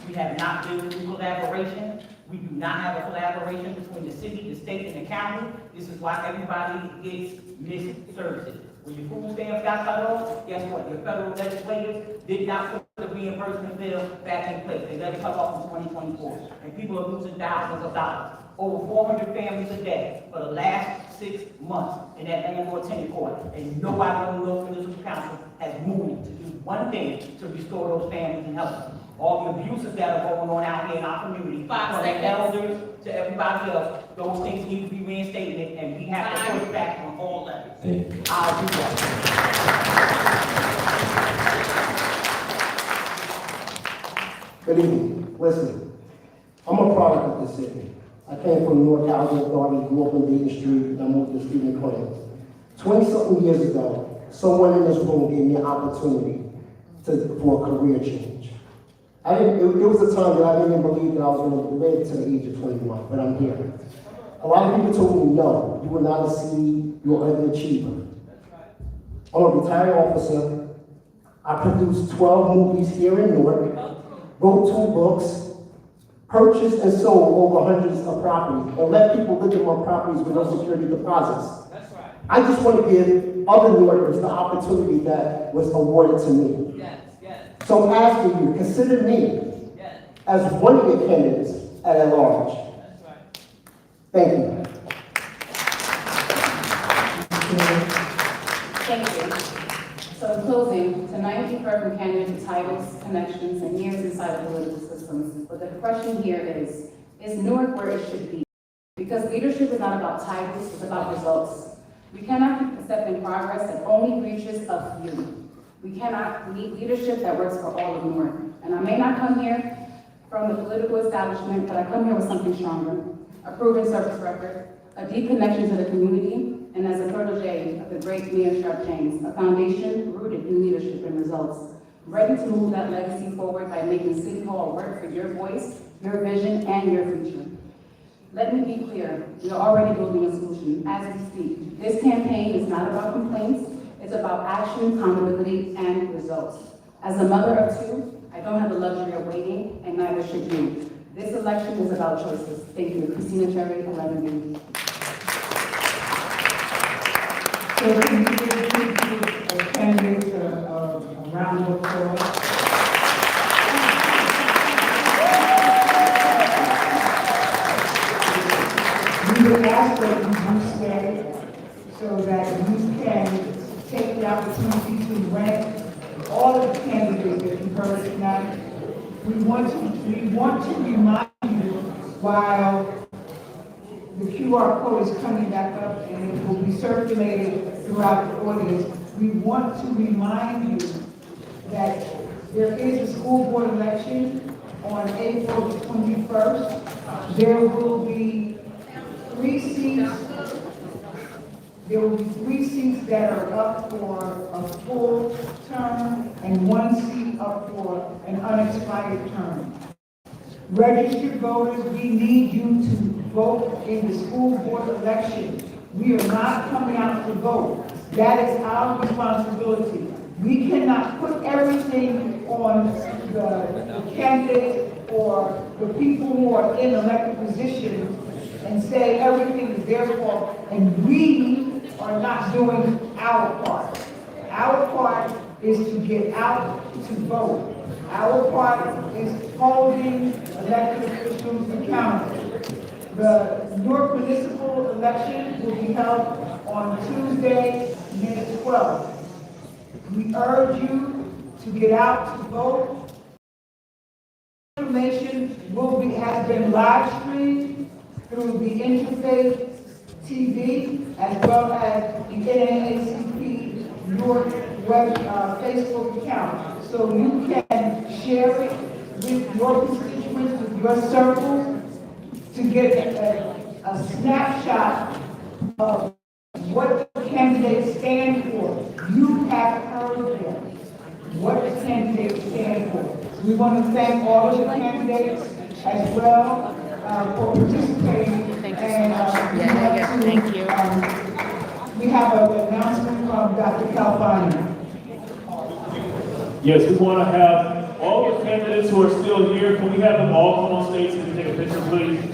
We have not built new collaboration. We do not have a collaboration between the city, the state, and the county. This is why everybody gets missed services. When your food stamps got cut off, guess what? Your federal legislators did not put the reimbursement bill back in place. They let it cut off in 2024. And people are losing thousands of dollars. Over 400 families a day for the last 6 months in that landlord tenant court. And nobody on the local municipal council has moved to do one thing to restore those families and help them. All the abuses that are going on out here in our community, from the elders to everybody else, those things need to be reinstated, and we have to push back on all levels. I'll do that. Good evening. Listen, I'm a product of this city. I came from Newark Housing Authority, grew up on Dayton Street, and I moved to Stephen Clinton. 20-something years ago, someone in this room gave me an opportunity for a career change. It was a time that I didn't even believe that I was going to live to the age of 21, but I'm here. A lot of people told me, no, you will not succeed, you're an achiever. I'm a retired officer. I produced 12 movies here in Newark, wrote 2 books, purchased and sold over hundreds of properties, and let people live in my properties with no security deposits. That's right. I just want to give other New Yorkers the opportunity that was awarded to me. Yes, yes, So I'm asking you, consider me yes. as one of your candidates at large. That's right. Thank you. Thank you. So in closing, tonight you've heard from candidates with titles, connections, and years inside the political systems. But the question here is Newark where it should be? Because leadership is not about titles, it's about results. We cannot keep accepting progress that only reaches a few. We cannot need leadership that works for all of Newark. And I may not come here from the political establishment, but I come here with something stronger. A proven service record, a deep connection to the community, and as a protege of the great Mayor Sharp James, a foundation rooted in leadership and results, ready to move that legacy forward by making City Hall work for your voice, your vision, and your future. Let me be clear, we are already building a solution as we speak. This campaign is not about complaints, it's about action, accountability, and results. As a mother of two, I don't have the luxury of waiting, and neither should you. This election is about choices. Thank you. Christina Cherry, 11B. So can you give the candidates a round of applause? We would ask that you do stay so that you can take the opportunity to rank all of the candidates that you heard tonight. We want to remind you while the QR code is coming back up and it will be circulated throughout the audience. We want to remind you that there is a school board election on April 21st. There will be 3 seats. There will be 3 seats that are up for a full term and 1 seat up for an unexpired term. Registered voters, we need you to vote in the school board election. We are not coming out to vote. That is our responsibility. We cannot put everything on the candidates or the people who are in elected positions and say everything is their fault, and we are not doing our part. Our part is to get out to vote. Our part is holding elected officials accountable. The Newark municipal election will be held on Tuesday, May 12th. We urge you to get out to vote. Information has been live streamed through the Interfaith TV as well as the NAACP Newark web Facebook account. So you can share it with your constituents, with your circles, to get a snapshot of what the candidates stand for. You have heard them, what the candidates stand for. We want to thank all of the candidates as well for participating. Thank you And Thank you. We have an announcement from Dr. Calvani. Yes, we want to have all the candidates who are still here. Can we have them all come on stage so we can take a picture, please?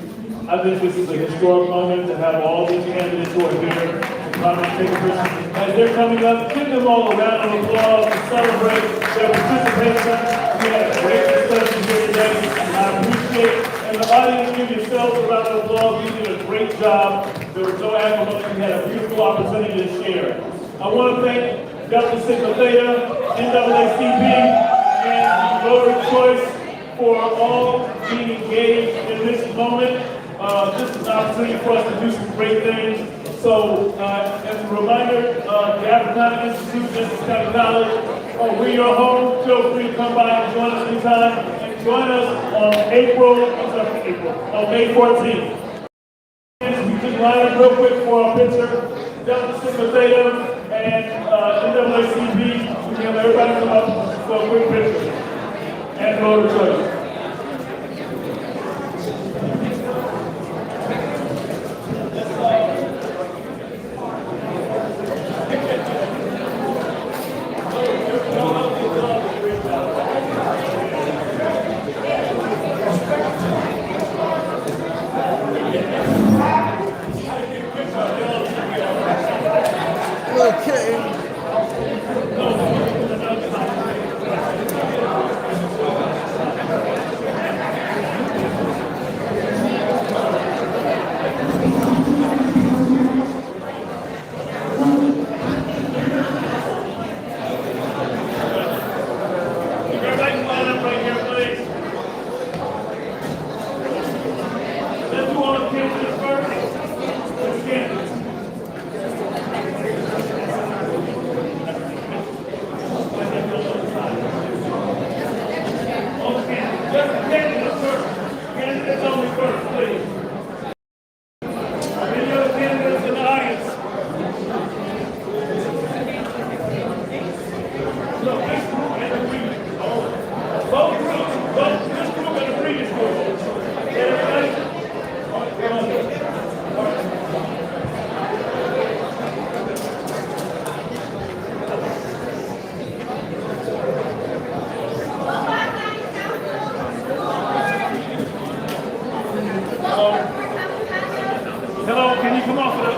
I think this is a historic moment to have all these candidates who are here come and take a picture. As they're coming up, give them all a round of applause to celebrate their participation. We had a great discussion here today. I appreciate it. And the audience, give yourselves a round of applause. You did a great job. There was no acrimony. We had a beautiful opportunity to share. I want to thank Dr. Sigma Theta, NAACP, and Voter Choice for all being engaged in this moment. This is an opportunity for us to do some great things. So, as a reminder, the Africana Institute, Memphis County College, we're your home. Feel free to come by and join us anytime. And join us on May 14th. We just line up real quick for our picture. Dr. Sigma Theta and NAACP. We can have everybody come up for a quick picture. And Voter Choice. Candidates first. Candidates only first, please. Any other candidates in the audience? No, this group and the previous group. Both groups, this group and the previous group. Everybody? Hello, can you come off of the,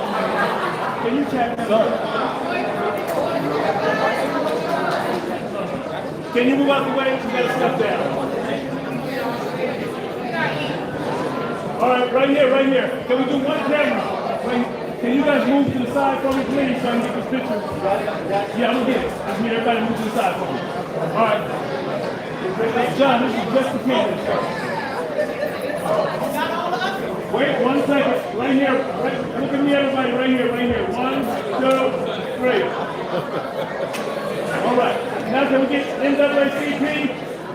can you check that up? Can you move out the way? You gotta step down. All right, right here. Can we do one camera? Can you guys move to the side for me, please, so I can get this picture? Yeah, I'm gonna get it. I just need everybody to move to the side for me. All right. John, this is just the camera. Wait 1 second. Right here. Look at me, everybody. Right here. 1, 2, 3. All right. Now can we get NAACP?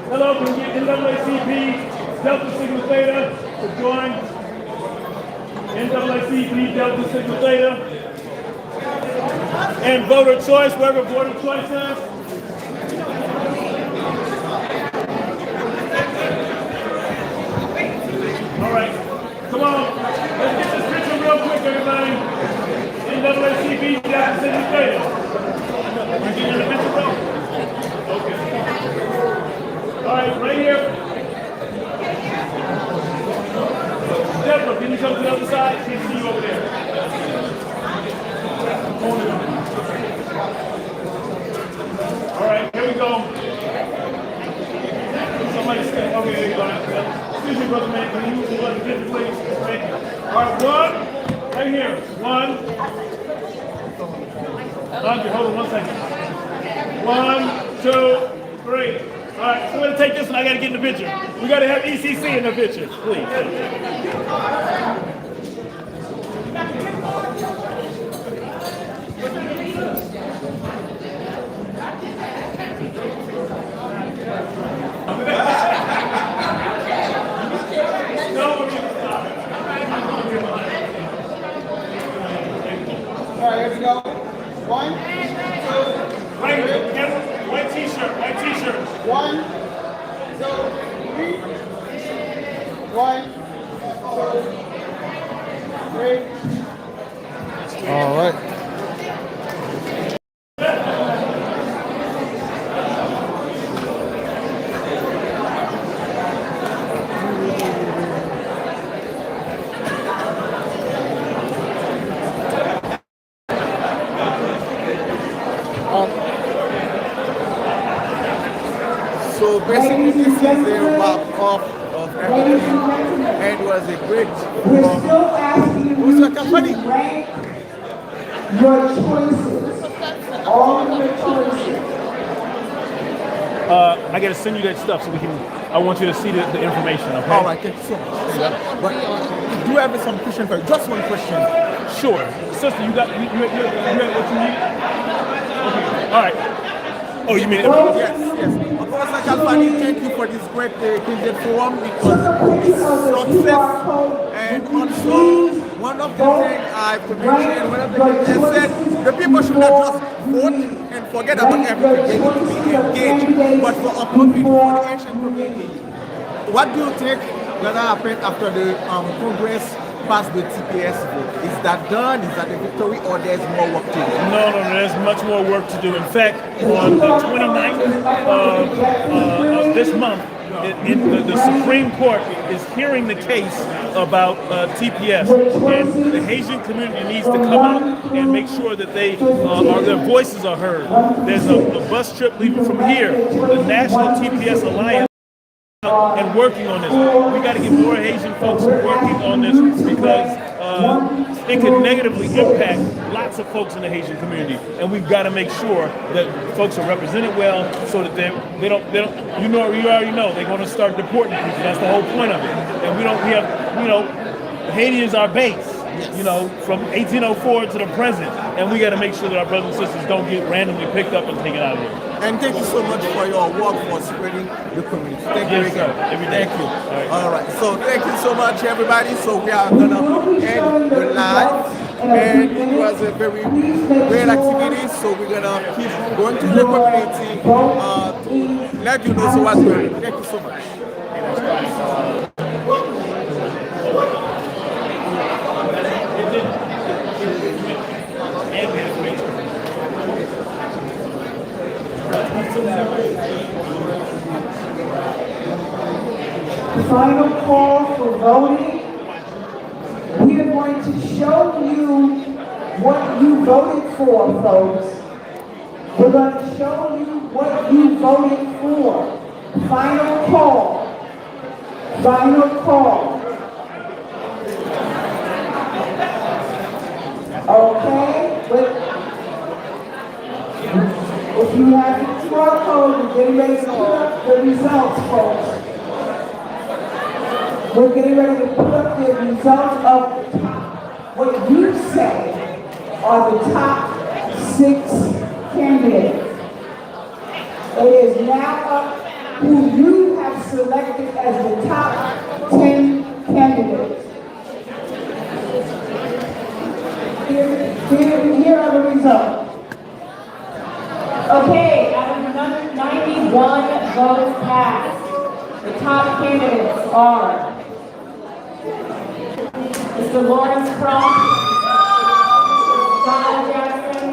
Hello, can we get NAACP, Delta Sigma Theta to join? NAACP, Delta Sigma Theta. And voter choice, wherever voter choice is. All right. Come on. Let's get this picture real quick, everybody. NAACP, Delta Sigma Theta. You get the picture, bro? Okay. All right, right here. Deborah, can you come to the other side? Can't see you over there. All right, here we go. Somebody stand. Okay, there you go. Excuse me, brother man. Can you move to the picture, please? Thank you. All right, 1. Right here. 1. Andre, hold on 1 second. 1, 2, 3. All right, so I'm going to take this one. I got to get in the picture. We got to have ECC in the picture, please. All right, here we go. 1, 2, White t-shirt. 1, 2, 3. 1, 2, 3. All right. So basically, this is a wrap up of everything, and it was a great. We're still asking you Who's your to company? rank your choices. All of your choices. I got to send you that stuff so we can. I want you to see the information. Okay. All right, thank you so much. Yeah. But do you have some question for you? Just one question. Sure, sister. You got what you need. Okay. All right. Oh, you mean? Yes. Of course, Kalfani, thank you for this great candidate forum because success. And also, one of the things I could mention, one of the things I said, the people should not just vote and forget about everything. They need to be engaged. But for a community, for the Asian community, what do you think gonna happen after the Congress passed the TPS vote? Is that done? Is that a victory, or there's more work to do? No, there's much more work to do. In fact, on the 29th of this month, the Supreme Court is hearing the case about TPS, and the Haitian community needs to come out and make sure that their voices are heard. There's a bus trip leaving from here, the National TPS Alliance, and working on this. We got to get more Haitian folks working on this because it can negatively impact lots of folks in the Haitian community, and we've got to make sure that folks are represented well, so that they don't. You already know they're going to start deporting people. That's the whole point of it. And we have Haiti is our base. From 1804 to the present, and we got to make sure that our brothers and sisters don't get randomly picked up and taken out of here. And thank you so much for your work for spreading the community. Thank you again. Thank you. All right. So thank you so much, everybody. So we are gonna end the live, and it was a very great activity. So we're gonna keep going to the community to let you know so what's going on. Thank you so much. Final call for voting. We are going to show you what you voted for, folks. We're going to show you what you voted for. Final call. Final call. Okay? But if you have the QR code, we're getting ready to put up the results, folks. We're getting ready to put up the results of what you say are the top 6 candidates. It is now up who you have selected as the top 10 candidates. Here are the results. Okay, out of 91 votes cast, the top candidates are Mr. Lawrence Crump, Donald Jackson,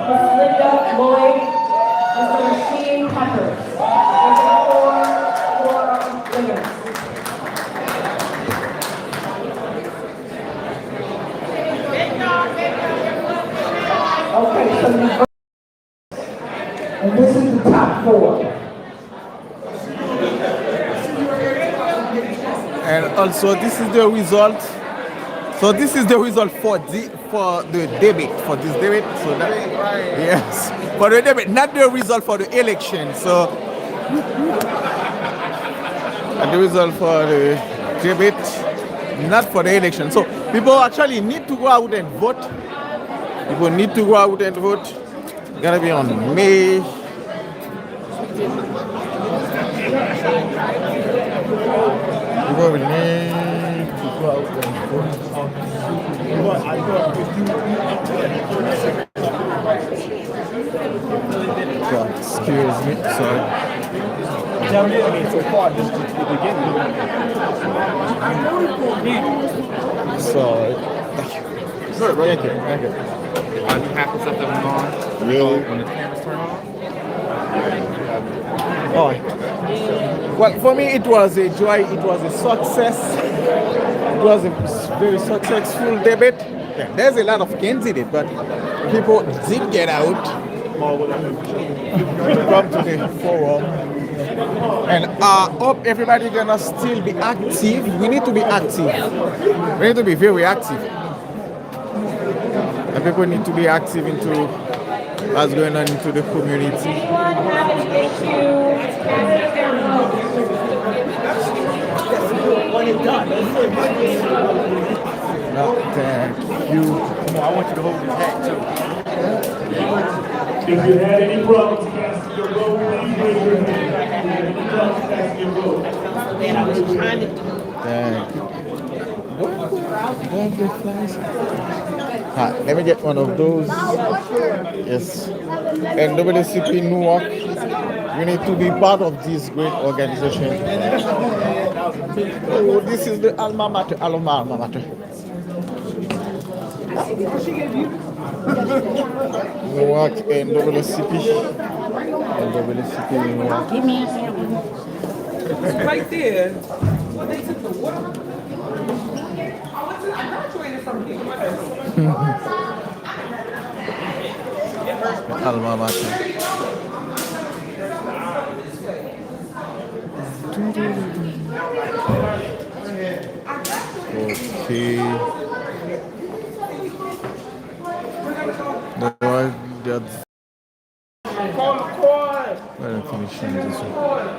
Ms. Linda Lloyd, Mr. Rasheed Peppers. These are 4 winners. Okay, so you and this is the top 4. And also this is the result. So this is the result for the debate, for this debate. So that, yes, for the debate, not the result for the election. So and the result for the debate, not for the election. So people actually need to go out and vote. People need to go out and vote. It's gonna be on May. People need to go out and vote. God, excuse me, sorry. So far, this is the beginning. Sorry. Thank you. Sorry, bro. Thank you. Thank you. Are you happy with something going on? Really? When the cameras turn on? Oh. Well, for me, it was a joy. It was a success. It was a very successful debate. Yeah, there's a lot of candidates, but people did get out to come to the forum. And I hope everybody gonna still be active. We need to be active. We need to be very active. And people need to be active into what's going on into the community. Anyone have an issue casting their vote? No, thank you. I want you to hold your back too. If you had any problems casting your vote, please raise your hand. If you had any problems casting your vote. Thank you. Let me get one of those. Yes. And WCP Newark, you need to be part of this great organization. Oh, this is the alma mater. Alma mater. Newark and WCP. And WCP Newark. Give me a hand. It's right there. Well, they took the water. I graduated from here. Alma mater. Okay. No, that's. Well, finishing this one.